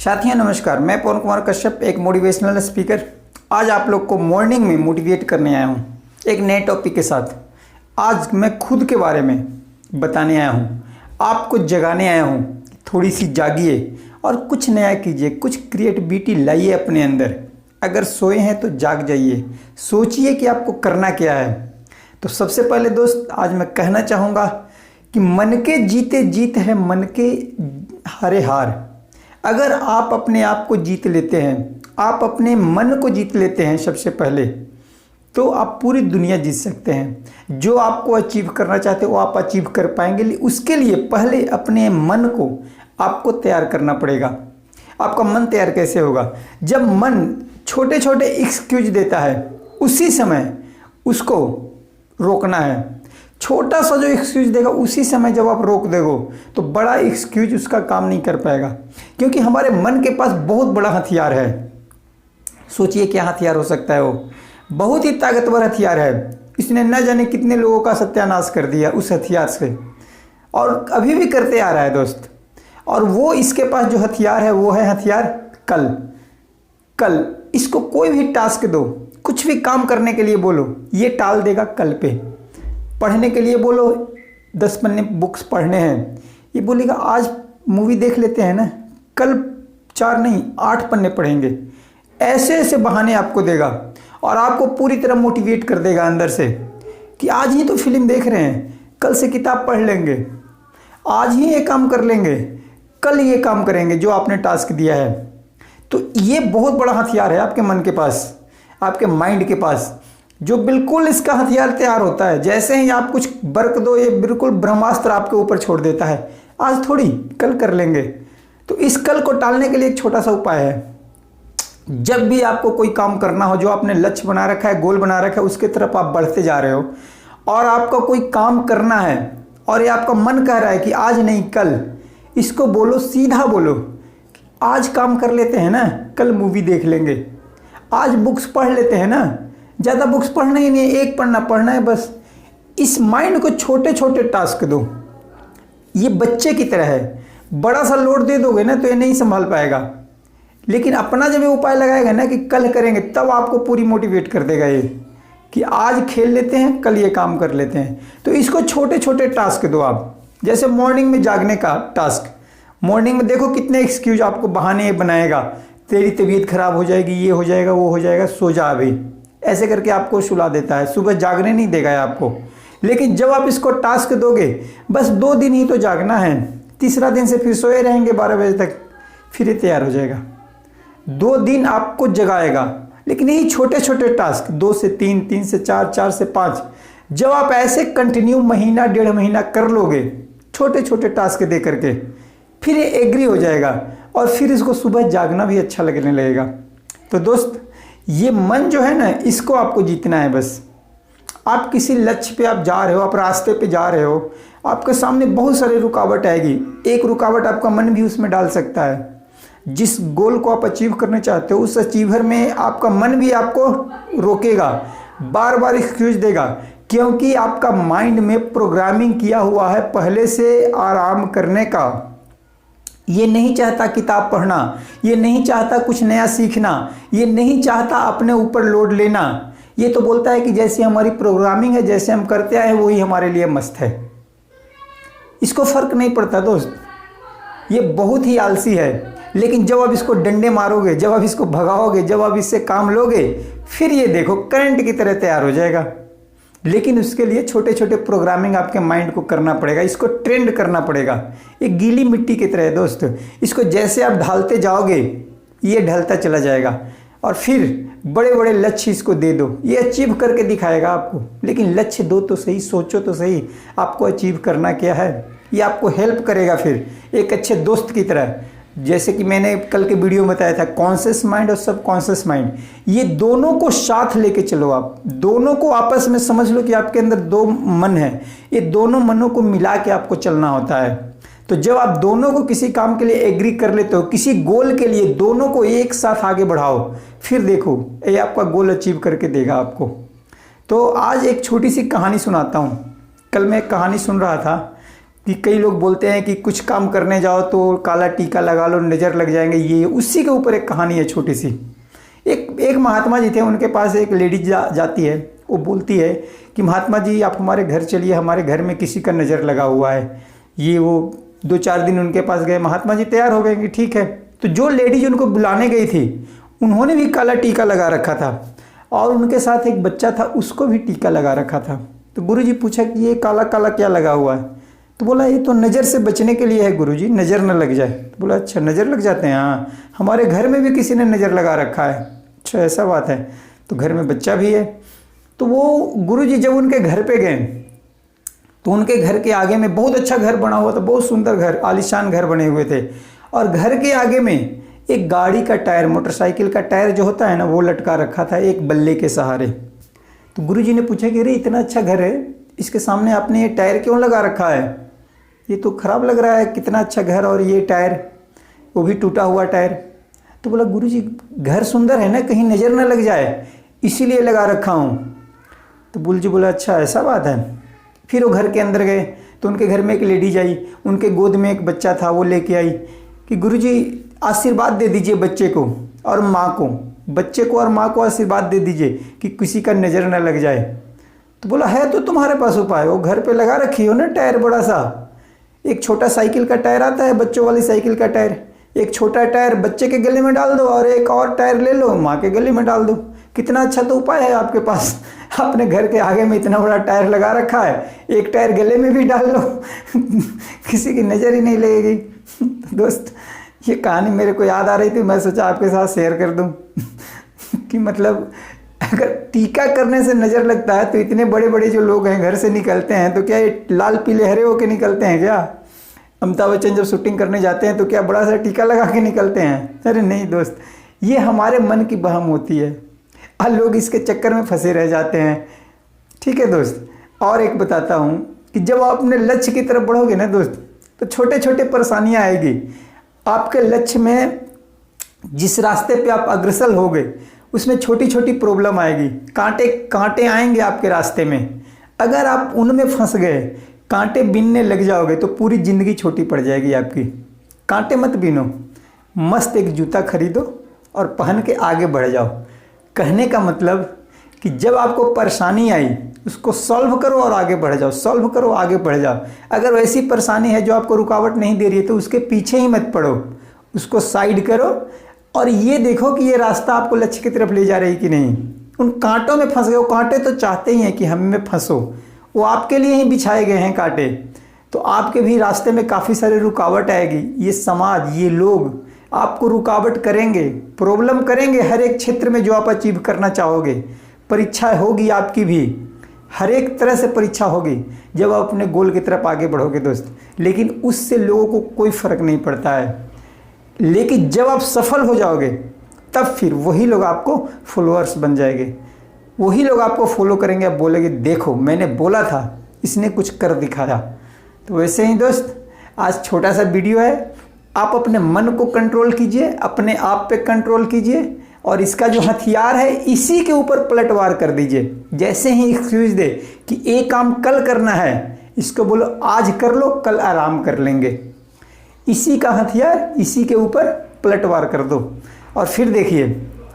साथियों नमस्कार, मैं पवन कुमार कश्यप, एक मोटिवेशनल स्पीकर। आज आप लोग को मॉर्निंग में मोटिवेट करने आया हूँ एक नए टॉपिक के साथ। आज मैं खुद के बारे में बताने आया हूँ, आपको जगाने आया हूँ। थोड़ी सी जागिए और कुछ नया कीजिए, कुछ क्रिएटिविटी लाइए अपने अंदर। अगर सोए हैं तो जाग जाइए, सोचिए कि आपको करना क्या है। तो सबसे पहले दोस्त, आज मैं कहना चाहूँगा कि मन के जीते जीत है, मन के हारे हार। अगर आप अपने आप को जीत लेते हैं, आप अपने मन को जीत लेते हैं सबसे पहले, तो आप पूरी दुनिया जीत सकते हैं। जो आपको अचीव करना चाहते हो वो आप अचीव कर पाएंगे। उसके लिए पहले अपने मन को आपको तैयार करना पड़ेगा। आपका मन तैयार कैसे होगा? जब मन छोटे छोटे एक्सक्यूज देता है, उसी समय उसको रोकना है। छोटा सा जो एक्सक्यूज देगा, उसी समय जब आप रोक दोगे तो बड़ा एक्सक्यूज उसका काम नहीं कर पाएगा। क्योंकि हमारे मन के पास बहुत बड़ा हथियार है। सोचिए क्या हथियार हो सकता है वो? बहुत ही ताकतवर हथियार है। इसने न जाने कितने लोगों का सत्यानाश कर दिया उस हथियार से, और अभी भी करते आ रहा है दोस्त। और वो इसके पास जो हथियार है वो है हथियार कल। कल इसको कोई भी टास्क दो, कुछ भी काम करने के लिए बोलो, ये टाल देगा कल पे। पढ़ने के लिए बोलो, 10 पन्ने बुक्स पढ़ने हैं, ये बोलेगा आज मूवी देख लेते हैं ना, कल 4 नहीं 8 पन्ने पढ़ेंगे। ऐसे ऐसे बहाने आपको देगा और आपको पूरी तरह मोटिवेट कर देगा अंदर से कि आज ही तो फिल्म देख रहे हैं, कल से किताब पढ़ लेंगे, आज ही ये काम कर लेंगे, कल ये काम करेंगे जो आपने टास्क दिया है। तो ये बहुत बड़ा हथियार है आपके मन के पास, आपके माइंड के पास, जो बिल्कुल इसका हथियार तैयार होता है। जैसे ही आप कुछ बरक दो, ये बिल्कुल ब्रह्मास्त्र आपके ऊपर छोड़ देता है। आज थोड़ी, कल कर लेंगे। तो इस कल को टालने के लिए एक छोटा सा उपाय है। जब भी आपको कोई काम करना हो, जो आपने लक्ष्य बना रखा है, गोल बना रखा है, उसके तरफ आप बढ़ते जा रहे हो और आपको कोई काम करना है और ये आपका मन कह रहा है कि आज नहीं कल, इसको बोलो, सीधा बोलो, आज काम कर लेते हैं ना, कल मूवी देख लेंगे, आज बुक्स पढ़ लेते हैं ना। ज़्यादा बुक्स पढ़ना ही नहीं, एक पढ़ना पढ़ना है बस। इस माइंड को छोटे छोटे टास्क दो। ये बच्चे की तरह है, बड़ा सा लोड दे दोगे ना तो ये नहीं संभाल पाएगा। लेकिन अपना जब ये उपाय लगाएगा ना कि कल करेंगे, तब आपको पूरी मोटिवेट कर देगा ये कि आज खेल लेते हैं, कल ये काम कर लेते हैं। तो इसको छोटे छोटे टास्क दो आप। जैसे मॉर्निंग में जागने का टास्क, मॉर्निंग में देखो कितने एक्सक्यूज आपको बहाने बनाएगा। तेरी तबीयत खराब हो जाएगी, ये हो जाएगा, वो हो जाएगा, सो जा अभी, ऐसे करके आपको सुला देता है। सुबह जागने नहीं देगा आपको। लेकिन जब आप इसको टास्क दोगे, बस 2 दिन ही तो जागना है, तीसरा दिन से फिर सोए रहेंगे 12 बजे तक, फिर ये तैयार हो जाएगा। 2 दिन आपको जगाएगा। लेकिन यही छोटे छोटे टास्क, 2 से 3, 3 से 4, 4 से 5, जब आप ऐसे कंटिन्यू महीना 1.5 महीना कर लोगे, छोटे छोटे टास्क दे करके, फिर ये एग्री हो जाएगा और फिर इसको सुबह जागना भी अच्छा लगने लगेगा। तो दोस्त, ये मन जो है ना, इसको आपको जीतना है बस। आप किसी लक्ष्य पे आप जा रहे हो, आप रास्ते पे जा रहे हो, आपके सामने बहुत सारे रुकावट आएगी। एक रुकावट आपका मन भी उसमें डाल सकता है। जिस गोल को आप अचीव करना चाहते हो, उस अचीवर में आपका मन भी आपको रोकेगा, बार बार एक्सक्यूज देगा। क्योंकि आपका माइंड में प्रोग्रामिंग किया हुआ है पहले से आराम करने का। ये नहीं चाहता किताब पढ़ना, ये नहीं चाहता कुछ नया सीखना, ये नहीं चाहता अपने ऊपर लोड लेना। ये तो बोलता है कि जैसी हमारी प्रोग्रामिंग है, जैसे हम करते आए वही हमारे लिए मस्त है। इसको फर्क नहीं पड़ता दोस्त, ये बहुत ही आलसी है। लेकिन जब आप इसको डंडे मारोगे, जब आप इसको भगाओगे, जब आप इससे काम लोगे, फिर ये देखो करंट की तरह तैयार हो जाएगा। लेकिन उसके लिए छोटे छोटे प्रोग्रामिंग आपके माइंड को करना पड़ेगा, इसको ट्रेंड करना पड़ेगा। एक गीली मिट्टी की तरह है दोस्त, इसको जैसे आप ढालते जाओगे ये ढलता चला जाएगा। और फिर बड़े बड़े लक्ष्य इसको दे दो, ये अचीव करके दिखाएगा आपको। लेकिन लक्ष्य दो तो सही, सोचो तो सही आपको अचीव करना क्या है। ये आपको हेल्प करेगा फिर एक अच्छे दोस्त की तरह। जैसे कि मैंने कल के वीडियो में बताया था, कॉन्शियस माइंड और सबकॉन्शियस माइंड, ये दोनों को साथ लेके चलो। आप दोनों को आपस में समझ लो कि आपके अंदर 2 मन है, ये दोनों मनों को मिला के आपको चलना होता है। तो जब आप दोनों को किसी काम के लिए एग्री कर लेते हो, किसी गोल के लिए दोनों को एक साथ आगे बढ़ाओ, फिर देखो ये आपका गोल अचीव करके देगा आपको। तो आज एक छोटी सी कहानी सुनाता हूँ। कल मैं एक कहानी सुन रहा था, कि कई लोग बोलते हैं कि कुछ काम करने जाओ तो काला टीका लगा लो, नज़र लग जाएंगे, ये उसी के ऊपर एक कहानी है छोटी सी। एक महात्मा जी थे, उनके पास एक लेडीज जाती है, वो बोलती है कि महात्मा जी आप हमारे घर चलिए, हमारे घर में किसी का नज़र लगा हुआ है। ये वो 2-4 दिन उनके पास गए, महात्मा जी तैयार हो गए कि ठीक है। तो जो लेडीज उनको बुलाने गई थी उन्होंने भी काला टीका लगा रखा था और उनके साथ एक बच्चा था, उसको भी टीका लगा रखा था। तो गुरुजी पूछा कि ये काला काला क्या लगा हुआ है? तो बोला ये तो नज़र से बचने के लिए है गुरुजी, नज़र न लग जाए। तो बोला अच्छा नज़र लग जाते हैं? हाँ, हमारे घर में भी किसी ने नज़र लगा रखा है। अच्छा ऐसा बात है, तो घर में बच्चा भी है। तो वो गुरुजी जब उनके घर पे गए तो उनके घर के आगे में बहुत अच्छा घर बना हुआ था, बहुत सुंदर घर, आलीशान घर बने हुए थे। और घर के आगे में एक गाड़ी का टायर, मोटरसाइकिल का टायर जो होता है ना, वो लटका रखा था एक बल्ले के सहारे। तो गुरुजी ने पूछा कि अरे इतना अच्छा घर है, इसके सामने आपने ये टायर क्यों लगा रखा है? ये तो ख़राब लग रहा है, कितना अच्छा घर और ये टायर, वो भी टूटा हुआ टायर। तो बोला गुरुजी घर सुंदर है ना, कहीं नज़र न लग जाए, इसीलिए लगा रखा हूँ। तो गुरुजी बोला अच्छा ऐसा बात है। फिर वो घर के अंदर गए तो उनके घर में एक लेडीज आई, उनके गोद में एक बच्चा था, वो लेके आई कि गुरुजी आशीर्वाद दे दीजिए बच्चे को और माँ को, बच्चे को और माँ को आशीर्वाद दे दीजिए कि किसी का नज़र न लग जाए। तो बोला है तो तुम्हारे पास उपाय, वो घर पे लगा रखी हो ना टायर बड़ा सा, एक छोटा साइकिल का टायर आता है, बच्चों वाली साइकिल का टायर, एक छोटा टायर बच्चे के गले में डाल दो और एक और टायर ले लो माँ के गले में डाल दो। कितना अच्छा तो उपाय है आपके पास, अपने घर के आगे में इतना बड़ा टायर लगा रखा है, एक टायर गले में भी डाल लो किसी की नज़र ही नहीं लगेगी। दोस्त ये कहानी मेरे को याद आ रही थी, मैं सोचा आपके साथ शेयर कर दूं कि मतलब अगर टीका करने से नज़र लगता है तो इतने बड़े बड़े जो लोग हैं घर से निकलते हैं तो क्या ये लाल पीले हरे होके निकलते हैं क्या? अमिताभ बच्चन जब शूटिंग करने जाते हैं तो क्या बड़ा सा टीका लगा के निकलते हैं? अरे नहीं दोस्त, ये हमारे मन की बहम होती है और लोग इसके चक्कर में फंसे रह जाते हैं। ठीक है दोस्त, और एक बताता हूँ कि जब आप अपने लक्ष्य की तरफ बढ़ोगे ना दोस्त, तो छोटे छोटे परेशानियाँ आएगी। आपके लक्ष्य में जिस रास्ते पे आप अग्रसर होगे उसमें छोटी छोटी प्रॉब्लम आएगी, कांटे कांटे आएंगे आपके रास्ते में। अगर आप उनमें फंस गए, कांटे बीनने लग जाओगे तो पूरी ज़िंदगी छोटी पड़ जाएगी आपकी। कांटे मत बीनो, मस्त एक जूता खरीदो और पहन के आगे बढ़ जाओ। कहने का मतलब कि जब आपको परेशानी आई उसको सॉल्व करो और आगे बढ़ जाओ, सॉल्व करो आगे बढ़ जाओ। अगर वैसी परेशानी है जो आपको रुकावट नहीं दे रही है तो उसके पीछे ही मत पड़ो, उसको साइड करो और ये देखो कि ये रास्ता आपको लक्ष्य की तरफ ले जा रही कि नहीं। उन कांटों में फंस गए, वो कांटे तो चाहते ही हैं कि हम में फंसो, वो आपके लिए ही बिछाए गए हैं कांटे। तो आपके भी रास्ते में काफ़ी सारे रुकावट आएगी। ये समाज, ये लोग आपको रुकावट करेंगे, प्रॉब्लम करेंगे हर एक क्षेत्र में जो आप अचीव करना चाहोगे। परीक्षा होगी आपकी भी, हर एक तरह से परीक्षा होगी जब आप अपने गोल की तरफ आगे बढ़ोगे दोस्त, लेकिन उससे लोगों को कोई फ़र्क नहीं पड़ता है। लेकिन जब आप सफल हो जाओगे तब फिर वही लोग आपको फॉलोअर्स बन जाएंगे, वही लोग आपको फॉलो करेंगे, आप बोलेंगे देखो मैंने बोला था, इसने कुछ कर दिखाया। तो वैसे ही दोस्त आज छोटा सा वीडियो है, आप अपने मन को कंट्रोल कीजिए, अपने आप पे कंट्रोल कीजिए और इसका जो हथियार है इसी के ऊपर पलटवार कर दीजिए। जैसे ही एक्सक्यूज दे कि एक काम कल करना है, इसको बोलो आज कर लो, कल आराम कर लेंगे। इसी का हथियार इसी के ऊपर पलटवार कर दो और फिर देखिए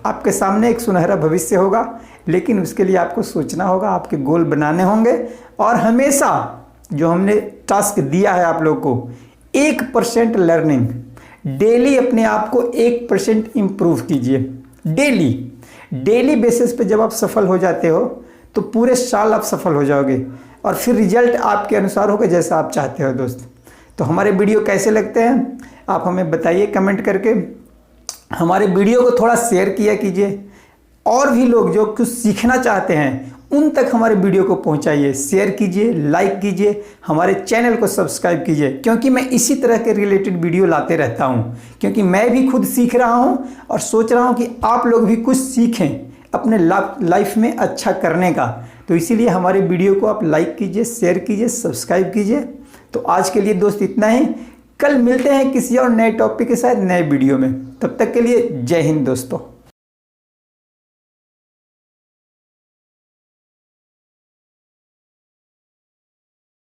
आपके सामने एक सुनहरा भविष्य होगा। लेकिन उसके लिए आपको सोचना होगा, आपके गोल बनाने होंगे और हमेशा जो हमने टास्क दिया है आप लोग को 1% लर्निंग, डेली अपने आप को 1% इम्प्रूव कीजिए। डेली बेसिस पे जब आप सफल हो जाते हो तो पूरे साल आप सफल हो जाओगे और फिर रिजल्ट आपके अनुसार होगा जैसा आप चाहते हो दोस्त। तो हमारे वीडियो कैसे लगते हैं आप हमें बताइए कमेंट करके। हमारे वीडियो को थोड़ा शेयर किया कीजिए, और भी लोग जो कुछ सीखना चाहते हैं उन तक हमारे वीडियो को पहुंचाइए, शेयर कीजिए, लाइक कीजिए, हमारे चैनल को सब्सक्राइब कीजिए, क्योंकि मैं इसी तरह के रिलेटेड वीडियो लाते रहता हूं। क्योंकि मैं भी खुद सीख रहा हूं और सोच रहा हूं कि आप लोग भी कुछ सीखें अपने लाइफ में अच्छा करने का। तो इसीलिए हमारे वीडियो को आप लाइक कीजिए, शेयर कीजिए, सब्सक्राइब कीजिए। तो आज के लिए दोस्त इतना ही, कल मिलते हैं किसी और नए टॉपिक के साथ नए वीडियो में। तब तक के लिए जय हिंद दोस्तों।